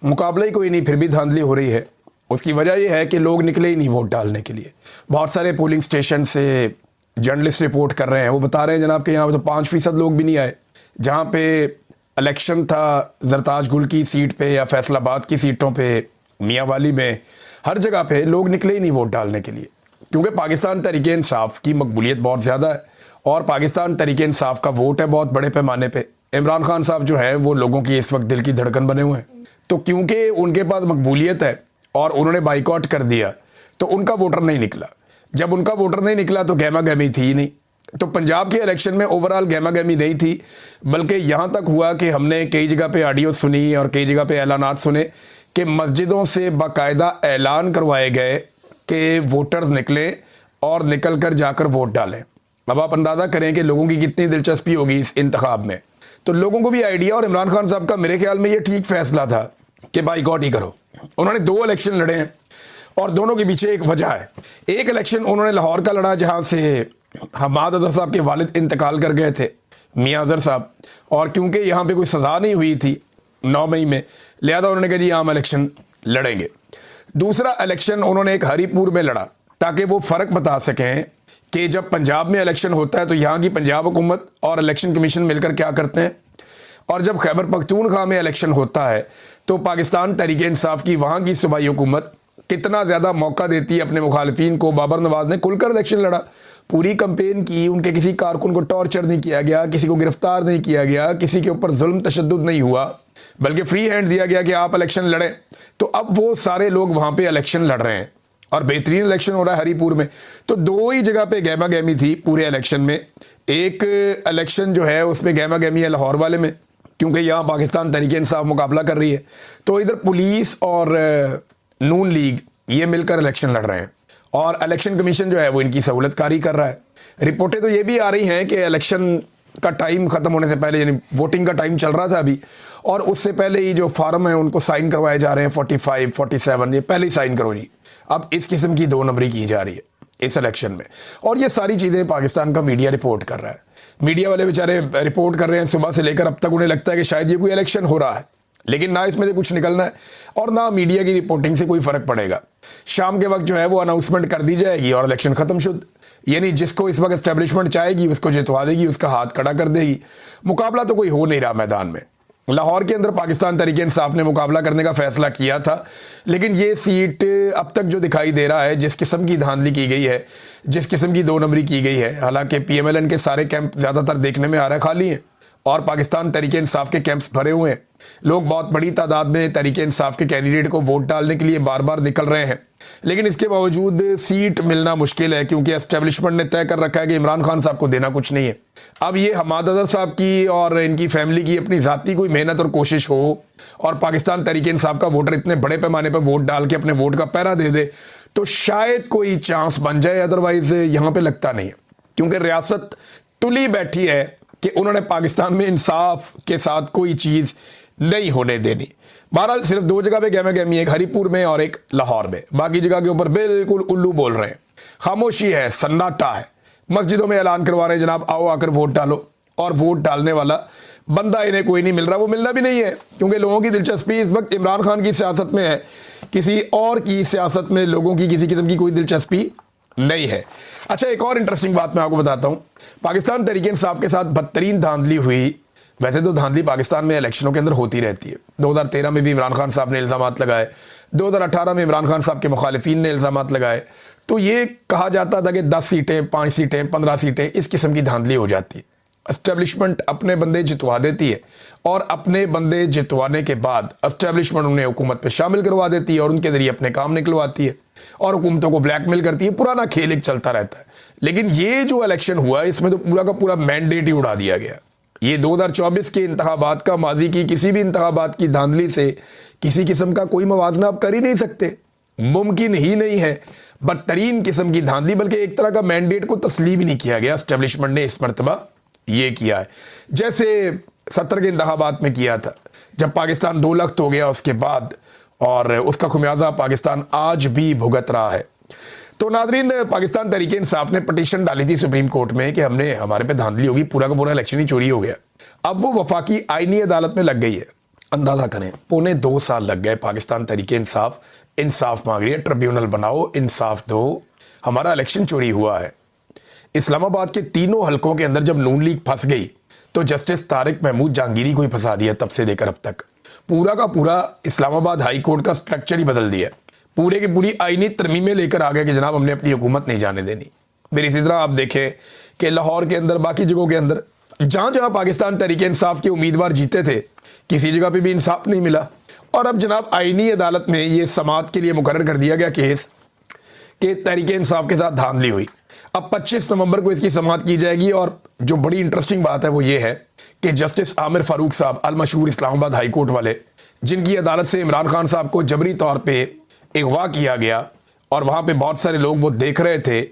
मुकाबला ही कोई नहीं, फिर भी धांधली हो रही है। उसकी वजह यह है कि लोग निकले ही नहीं वोट डालने के लिए। बहुत सारे पोलिंग स्टेशन से जर्नलिस्ट रिपोर्ट कर रहे हैं, वो बता रहे हैं जनाब कि यहाँ पे तो 5% लोग भी नहीं आए। जहाँ पे इलेक्शन था जरताज गुल की सीट पे या फैसलाबाद की सीटों पे, मियांवाली में, हर जगह पे लोग निकले ही नहीं वोट डालने के लिए, क्योंकि पाकिस्तान तहरीक इंसाफ की मकबूलियत बहुत ज़्यादा है और पाकिस्तान तहरीक इंसाफ का वोट है बहुत बड़े पैमाने पे। इमरान खान साहब जो है वो लोगों की इस वक्त दिल की धड़कन बने हुए हैं, तो क्योंकि उनके पास मकबूलियत है और उन्होंने बाइकआउट कर दिया तो उनका वोटर नहीं निकला। जब उनका वोटर नहीं निकला तो गहमा गहमी थी ही नहीं। तो पंजाब के इलेक्शन में ओवरऑल गहमा गहमी नहीं थी, बल्कि यहाँ तक हुआ कि हमने कई जगह पे ऑडियो सुनी और कई जगह पे ऐलानात सुने कि मस्जिदों से बाकायदा ऐलान करवाए गए कि वोटर्स निकलें और निकल कर जाकर वोट डालें। अब आप अंदाज़ा करें कि लोगों की कितनी दिलचस्पी होगी इस इंतखाब में। तो लोगों को भी आइडिया, और इमरान खान साहब का मेरे ख्याल में ये ठीक फैसला था कि बाइकआउट ही करो। उन्होंने 2 इलेक्शन लड़े हैं और दोनों के पीछे एक वजह है। एक इलेक्शन उन्होंने लाहौर का लड़ा जहाँ से हमाद अजहर साहब के वालिद इंतकाल कर गए थे, मियाँ अजहर साहब, और क्योंकि यहाँ पे कोई सज़ा नहीं हुई थी 9 मई में, लिहाजा उन्होंने कहा जी आम इलेक्शन लड़ेंगे। दूसरा इलेक्शन उन्होंने एक हरीपुर में लड़ा ताकि वो फ़र्क बता सकें कि जब पंजाब में इलेक्शन होता है तो यहाँ की पंजाब हुकूमत और इलेक्शन कमीशन मिलकर क्या करते हैं, और जब खैबर पख्तूनख्वा में इलेक्शन होता है तो पाकिस्तान तहरीक इंसाफ की वहाँ की सूबाई हुकूमत कितना ज़्यादा मौका देती है अपने मुखालिफिन को। बाबर नवाज ने खुलकर इलेक्शन लड़ा, पूरी कंपेन की, उनके किसी कारकुन को टॉर्चर नहीं किया गया, किसी को गिरफ्तार नहीं किया गया, किसी के ऊपर जुल्म तशद्दुद नहीं हुआ, बल्कि फ्री हैंड दिया गया कि आप इलेक्शन लड़ें। तो अब वो सारे लोग वहाँ पे इलेक्शन लड़ रहे हैं और बेहतरीन इलेक्शन हो रहा है हरीपुर में। तो 2 ही जगह पे गहमा गहमी थी पूरे इलेक्शन में। एक इलेक्शन जो है उसमें गहमा गहमी है लाहौर वाले में, क्योंकि यहाँ पाकिस्तान तहरीक इंसाफ मुकाबला कर रही है, तो इधर पुलिस और नून लीग ये मिलकर इलेक्शन लड़ रहे हैं और इलेक्शन कमीशन जो है वो इनकी सहूलतकारी कर रहा है। रिपोर्टें तो ये भी आ रही हैं कि इलेक्शन का टाइम ख़त्म होने से पहले, यानी वोटिंग का टाइम चल रहा था अभी, और उससे पहले ही जो फार्म है उनको साइन करवाए जा रहे हैं 45, 47, ये पहले ही साइन करो जी। अब इस किस्म की 2 नंबरी की जा रही है इस इलेक्शन में, और ये सारी चीज़ें पाकिस्तान का मीडिया रिपोर्ट कर रहा है। मीडिया वाले बेचारे रिपोर्ट कर रहे हैं सुबह से लेकर अब तक, उन्हें लगता है कि शायद ये कोई इलेक्शन हो रहा है, लेकिन ना इसमें से कुछ निकलना है और ना मीडिया की रिपोर्टिंग से कोई फ़र्क पड़ेगा। शाम के वक्त जो है वो अनाउंसमेंट कर दी जाएगी और इलेक्शन ख़त्म शुद्ध, यानी जिसको इस वक्त एस्टेब्लिशमेंट चाहेगी उसको जितवा देगी, उसका हाथ खड़ा कर देगी। मुकाबला तो कोई हो नहीं रहा मैदान में। लाहौर के अंदर पाकिस्तान तहरीक इंसाफ ने मुकाबला करने का फैसला किया था, लेकिन ये सीट अब तक जो दिखाई दे रहा है, जिस किस्म की धांधली की गई है, जिस किस्म की 2 नंबरी की गई है, हालांकि PMLN के सारे कैंप ज़्यादातर देखने में आ रहा है खाली हैं और पाकिस्तान तहरीक इंसाफ के कैंप्स भरे हुए हैं। लोग बहुत बड़ी तादाद में तहरीक इंसाफ के कैंडिडेट को वोट डालने के लिए बार बार निकल रहे हैं, लेकिन इसके बावजूद सीट मिलना मुश्किल है, क्योंकि एस्टेब्लिशमेंट ने तय कर रखा है कि इमरान खान साहब को देना कुछ नहीं है। अब ये हमाद अजहर साहब की और इनकी फैमिली की अपनी ज़ाती कोई मेहनत और कोशिश हो और पाकिस्तान तहरीक इंसाफ का वोटर इतने बड़े पैमाने पर वोट डाल के अपने वोट का पैरा दे दे तो शायद कोई चांस बन जाए, अदरवाइज यहाँ पे लगता नहीं है, क्योंकि रियासत तुली बैठी है कि उन्होंने पाकिस्तान में इंसाफ के साथ कोई चीज़ नहीं होने देनी। बहरहाल सिर्फ 2 जगह पे गहमा गहमी, एक हरीपुर में और एक लाहौर में, बाकी जगह के ऊपर बिल्कुल उल्लू बोल रहे हैं, खामोशी है, सन्नाटा है। मस्जिदों में ऐलान करवा रहे हैं जनाब आओ आकर वोट डालो, और वोट डालने वाला बंदा इन्हें कोई नहीं मिल रहा। वो मिलना भी नहीं है, क्योंकि लोगों की दिलचस्पी इस वक्त इमरान खान की सियासत में है, किसी और की सियासत में लोगों की किसी किस्म की कोई दिलचस्पी नहीं है। अच्छा, एक और इंटरेस्टिंग बात मैं आपको बताता हूँ। पाकिस्तान तहरीक इंसाफ के साथ बदतरीन धांधली हुई। वैसे तो धांधली पाकिस्तान में इलेक्शनों के अंदर होती रहती है। 2013 में भी इमरान खान साहब ने इल्ज़ामात लगाए, 2018 में इमरान खान साहब के मुखालिफिन ने इल्ज़ामात लगाए, तो ये कहा जाता था कि 10 सीटें, 5 सीटें, 15 सीटें, इस किस्म की धांधली हो जाती है। एस्टेब्लिशमेंट अपने बंदे जितवा देती है और अपने बंदे जितवाने के बाद एस्टेब्लिशमेंट उन्हें हुकूमत पे शामिल करवा देती है और उनके ज़रिए अपने काम निकलवाती है और हुकूमतों को ब्लैकमेल करती है। पुराना खेल एक चलता रहता है। लेकिन ये जो इलेक्शन हुआ इसमें तो पूरा का पूरा मैंडेट ही उड़ा दिया गया। ये 2024 के इंतखाबात का, माजी की किसी भी इंतखाबात की धांधली से किसी किस्म का कोई मवाजना आप कर ही नहीं सकते, मुमकिन ही नहीं है। बदतरीन किस्म की धांधली, बल्कि एक तरह का मैंडेट को तस्लीम ही नहीं किया गया। एस्टेब्लिशमेंट ने इस मरतबा ये किया है जैसे 70 के इंतखाबात में किया था, जब पाकिस्तान 2 लाख हो गया उसके बाद, और उसका खुमियाजा पाकिस्तान आज भी भुगत रहा है। तो नादरीन, पाकिस्तान तहरीक इंसाफ ने पटिशन डाली थी सुप्रीम कोर्ट में कि हमारे पे धांधली होगी, पूरा का पूरा इलेक्शन ही चोरी हो गया। अब वो वफाकी आईनी अदालत में लग गई है अंदाज़ा करें, 2.25 साल लग गए। पाकिस्तान तहरीके इंसाफ मांग रही है, ट्रिब्यूनल बनाओ, इंसाफ दो, हमारा इलेक्शन चोरी हुआ है। इस्लामाबाद के तीनों हलकों के अंदर जब नून लीग फंस गई तो जस्टिस तारिक महमूद जहांगीरी को ही फंसा दिया। तब से लेकर अब तक पूरा का पूरा इस्लामाबाद हाई कोर्ट का स्ट्रक्चर ही बदल दिया। पूरे की पूरी आईनी तरमीमें लेकर आ गए कि जनाब हमने अपनी हुकूमत नहीं जाने देनी। फिर इसी तरह आप देखें कि लाहौर के अंदर, बाकी जगहों के अंदर, जहां जहां पाकिस्तान तहरीके इंसाफ के उम्मीदवार जीते थे, किसी जगह पे भी इंसाफ नहीं मिला। और अब जनाब आईनी अदालत में ये समाअत के लिए मुकर्रर कर दिया गया केस कि तहरीके इंसाफ के साथ धांधली हुई। अब 25 नवंबर को इसकी समाअत की जाएगी। और जो बड़ी इंटरेस्टिंग बात है वो ये है कि जस्टिस आमिर फारूक साहब, अल मशहूर इस्लामाबाद हाई कोर्ट वाले, जिनकी अदालत से इमरान खान साहब को जबरी तौर पे अगवा किया गया और वहाँ पे बहुत सारे लोग वो देख रहे थे,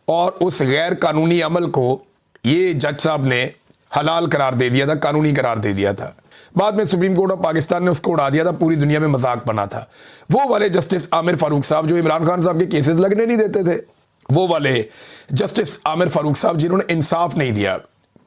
और उस गैर कानूनी अमल को ये जज साहब ने हलाल करार दे दिया था, कानूनी करार दे दिया था। बाद में सुप्रीम कोर्ट ऑफ पाकिस्तान ने उसको उड़ा दिया था, पूरी दुनिया में मजाक बना था। वो वाले जस्टिस आमिर फारूक साहब जो इमरान खान साहब के केसेस लगने नहीं देते थे, वो वाले जस्टिस आमिर फारूक साहब जिन्होंने इंसाफ नहीं दिया,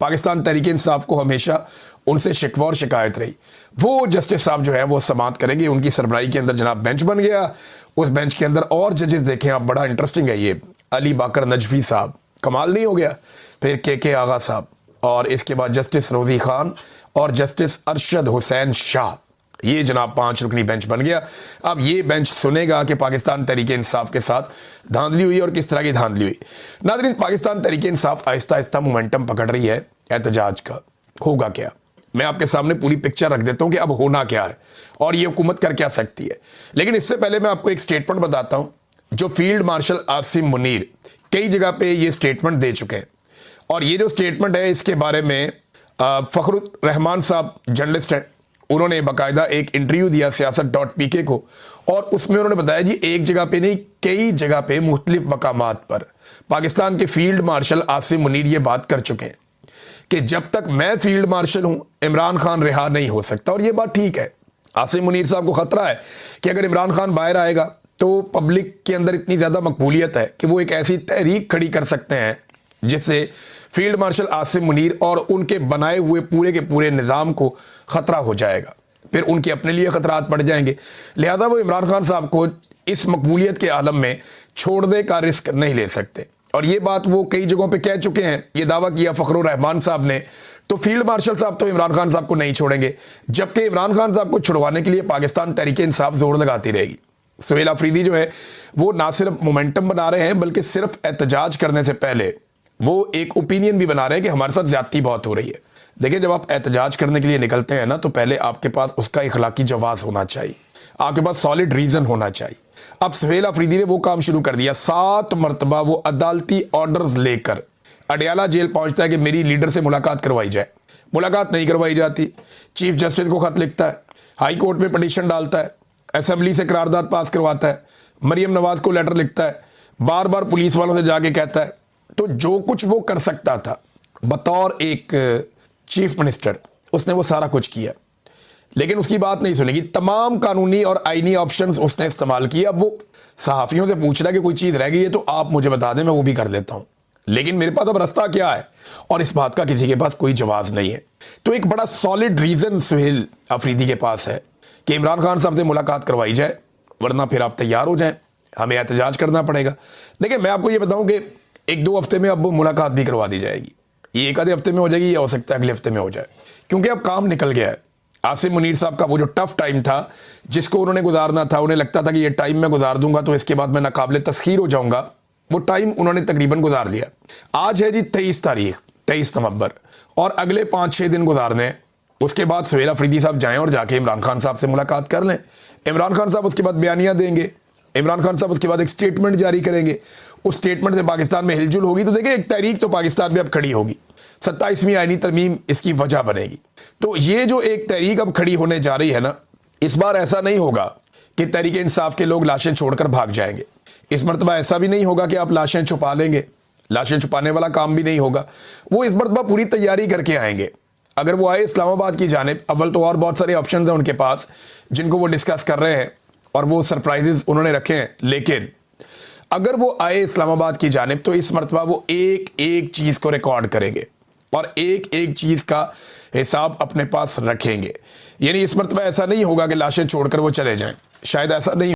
पाकिस्तान तहरीके इंसाफ को हमेशा उनसे शिकवा और शिकायत रही, वो जस्टिस साहब जो है वो समाअत करेंगे। उनकी सरबराही के अंदर जनाब बेंच बन गया। उस बेंच के अंदर और जजेस देखें आप, बड़ा इंटरेस्टिंग है ये। अली बाकर नजफी साहब, कमाल नहीं हो गया? फिर के आगा साहब, और इसके बाद जस्टिस रोजी खान और जस्टिस अरशद हुसैन शाह। ये जनाब 5 रुकनी बेंच बन गया। अब ये बेंच सुनेगा कि पाकिस्तान तहरीके इंसाफ के साथ धांधली हुई और किस तरह की धांधली हुई। नाज़रीन, पाकिस्तान तहरीके इंसाफ आहिस्ता आहिस्ता मोमेंटम पकड़ रही है एहतजाज का। होगा क्या? मैं आपके सामने पूरी पिक्चर रख देता हूं कि अब होना क्या है और ये हुकूमत कर क्या सकती है। लेकिन इससे पहले मैं आपको एक स्टेटमेंट बताता हूं जो फील्ड मार्शल आसिम मुनीर कई जगह पे ये स्टेटमेंट दे चुके हैं। और ये जो स्टेटमेंट है इसके बारे में फ़खरुर रहमान साहब जर्नलिस्ट हैं, उन्होंने बाकायदा एक इंटरव्यू दिया सियासत.pk को, और उसमें उन्होंने बताया जी एक जगह पे नहीं कई जगह पे मुख्तलिफ मकामात पर पाकिस्तान के फील्ड मार्शल आसिम मुनीर ये बात कर चुके हैं कि जब तक मैं फील्ड मार्शल हूं इमरान खान रिहा नहीं हो सकता। और ये बात ठीक है। आसिम मुनीर साहब को खतरा है कि अगर इमरान खान बाहर आएगा तो पब्लिक के अंदर इतनी ज़्यादा मकबूलियत है कि वो एक ऐसी तहरीक खड़ी कर सकते हैं जिससे फील्ड मार्शल आसिम मुनीर और उनके बनाए हुए पूरे के पूरे निज़ाम को ख़तरा हो जाएगा। फिर उनके अपने लिए ख़तरात पड़ जाएंगे। लिहाजा वो इमरान खान साहब को इस मकबूलियत के आलम में छोड़ने का रिस्क नहीं ले सकते। और ये बात वो कई जगहों पे कह चुके हैं, ये दावा किया फ़खरुर रहमान साहब ने। तो फील्ड मार्शल साहब तो इमरान खान साहब को नहीं छोड़ेंगे, जबकि इमरान खान साहब को छुड़वाने के लिए पाकिस्तान तहरीके इंसाफ जोर लगाती रहेगी। सुहेल अफरीदी जो है वो ना सिर्फ मोमेंटम बना रहे हैं बल्कि सिर्फ एहतजाज करने से पहले वो एक ओपिनियन भी बना रहे हैं कि हमारे साथ ज्यादती बहुत हो रही है। देखिए, जब आप एहतजाज करने के लिए निकलते हैं ना तो पहले आपके पास उसका इखलाकी जवाब होना चाहिए, आपके पास सॉलिड रीजन होना चाहिए। अब सुहेल अफरीदी ने वो काम शुरू कर दिया। 7 मरतबा वो अदालती ऑर्डर्स लेकर अडयाला जेल पहुंचता है कि मेरी लीडर से मुलाकात करवाई जाए। मुलाकात नहीं करवाई जाती। चीफ जस्टिस को खत लिखता है, हाई कोर्ट में पटिशन डालता है, असेंबली से करारदाद पास करवाता है, मरियम नवाज को लेटर लिखता है, बार बार पुलिस वालों से जाके कहता है। तो जो कुछ वो कर सकता था बतौर एक चीफ मिनिस्टर, उसने वो सारा कुछ किया, लेकिन उसकी बात नहीं सुनेगी। तमाम कानूनी और आईनी ऑप्शंस उसने इस्तेमाल किए। अब वो सहाफ़ियों से पूछ रहा है कि कोई चीज़ रह गई है तो आप मुझे बता दें, मैं वो भी कर देता हूँ, लेकिन मेरे पास अब रास्ता क्या है? और इस बात का किसी के पास कोई जवाब नहीं है। तो एक बड़ा सॉलिड रीज़न सुहेल अफरीदी के पास है कि इमरान खान साहब से मुलाकात करवाई जाए, वरना फिर आप तैयार हो जाएं, हमें एहतजाज करना पड़ेगा। देखिए, मैं आपको ये बताऊँ कि 1-2 हफ्ते में अब मुलाकात भी करवा दी जाएगी। ये 1 आधे हफ्ते में हो जाएगी, या हो सकता है अगले हफ्ते में हो जाए, क्योंकि अब काम निकल गया है। आसिम मुनीर साहब का वो जो टफ टाइम था जिसको उन्होंने गुजारना था, उन्हें लगता था कि ये टाइम मैं गुजार दूंगा तो इसके बाद मैं नाकाबिले तस्खीर हो जाऊंगा, वो टाइम उन्होंने तकरीबन गुजार लिया। आज है जी 23 नवंबर, और अगले 5-6 दिन गुजारने हैं। उसके बाद सुहेल अफरीदी साहब जाएं और जाके इमरान खान साहब से मुलाकात कर लें। इमरान खान साहब उसके बाद बयानियाँ देंगे, इमरान खान साहब उसके बाद एक स्टेटमेंट जारी करेंगे। उस स्टेटमेंट से पाकिस्तान में हिलजुल होगी, तो देखिए एक तहरीक तो पाकिस्तान में अब खड़ी होगी। 27वीं आईनी तरमीम इसकी वजह बनेगी। तो ये जो एक तहरीक अब खड़ी होने जा रही है ना, इस बार ऐसा नहीं होगा कि तहरीके इंसाफ के लोग लाशें छोड़कर भाग जाएंगे। इस मरतबा ऐसा भी नहीं होगा कि आप लाशें छुपा लेंगे, लाशें छुपाने वाला काम भी नहीं होगा। वो इस मरतबा पूरी तैयारी करके आएंगे। अगर वो आए इस्लामाबाद की जानिब, अव्वल तो और बहुत सारे ऑप्शन हैं उनके पास जिनको वो डिस्कस कर रहे हैं और वो सरप्राइजेस उन्होंने रखे हैं, लेकिन अगर वो आए इस्लामाबाद की जानिब तो इस मरतबा वो एक एक चीज़ को रिकॉर्ड करेंगे। और एक एक चीज़ का हिसाब अपने पास रखेंगे। यानी इस मरतबा ऐसा नहीं होगा कि लाशें छोड़कर वो चले जाएं, शायद ऐसा नहीं